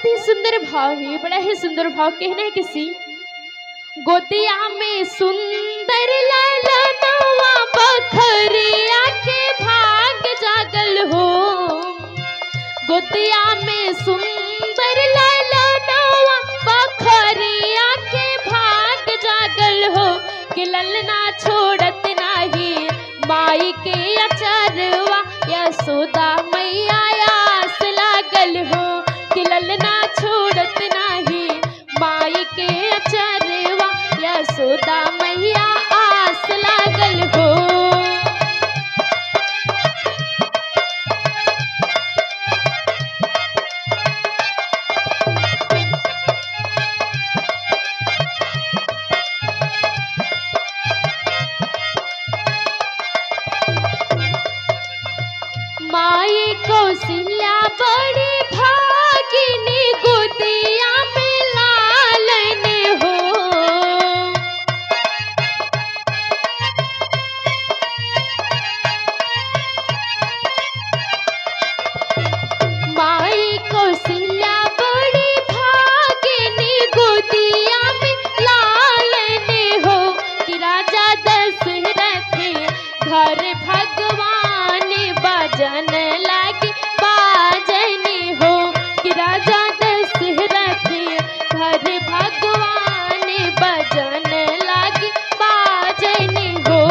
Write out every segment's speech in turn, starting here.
बहुत ही सुंदर भाव है, बड़ा ही सुंदर भाव। कहना है किसी गोदिया में सुंदर ललनवा बखरिया के भाग जागल हो। गोदिया में सुंदर ललनवा बखरिया के भाग जागल हो। कि ललना छोड़त नाही माई के अचरवा यशोदा मैया आस लागल हो। कि ललना छोड़त नाही माई के अचरवा यशोदा मैया आस लागल हो। माई कौशल्या बड़ी भागिनी गोदिया में लालन हो। माई कौशल्या बड़ी भागिनी गोदिया में लालन हो। कि राजा दशरथ घर भगवान बाजन लागे बाजन हो। कि राजा दशरथ घर भगवान बाजन लागे बाजन हो।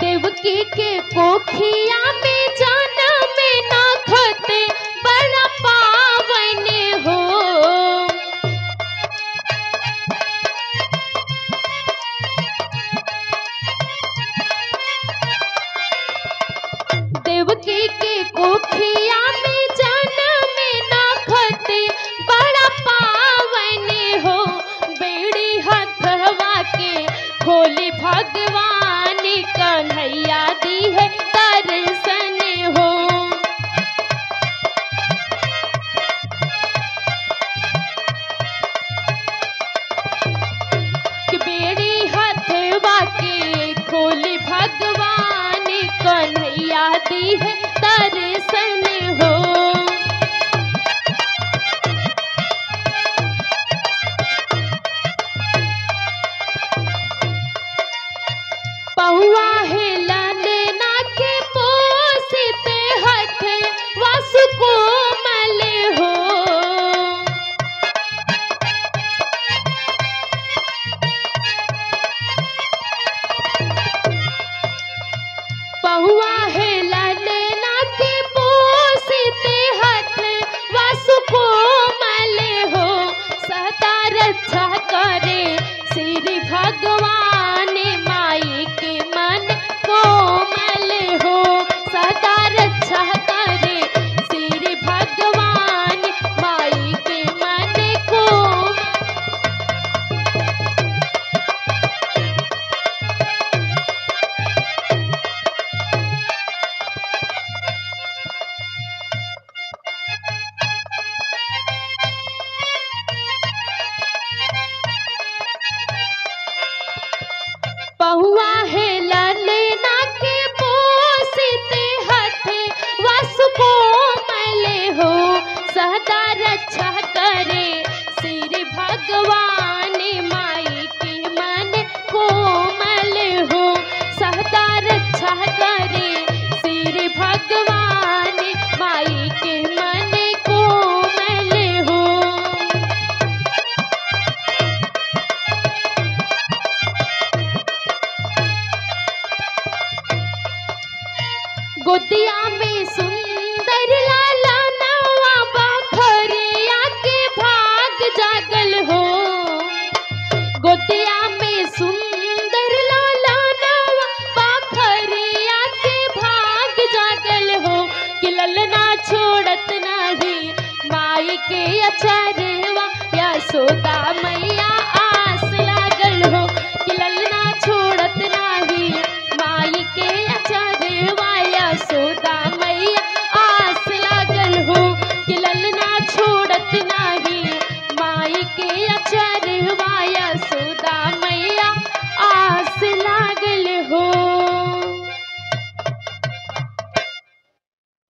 देवकी के कोखिया में जन्म नाखत बड़ा पावन हो। देवकी के कोखिया में जन्म नाखत बड़ा पावन हो। बेड़ी हथवा के खोली भगवान कन्हैया दी है दर्शन हो। कि बेड़ी हथवा के खोली भगवान कन्हैया दी है दर्शन हो। पहुआ है ललना के पोसिते हथ वासु कोमल हो। पहुआ है ललना के पोसिते हथ वासु कोमल हो। सदा रक्षा करे श्री भगवान माई के मन कोमल हो। सदा रक्षा करे श्री भगवान माई के मन कोमल। पहुआ है ललना के पोसिते हथ वासु कोमल हो। सदा रक्षा करे श्री भगवान माई के मन कोमल हो। सदा रक्षा करे श्री भगवान माई के मन कोमल हो। गोदिया में सुंदर ललनवा बखरिया के भाग जागल हो। गोदिया में सुंदर ललनवा बखरिया के भाग जागल हो। कि ललना छोड़त नाही माई के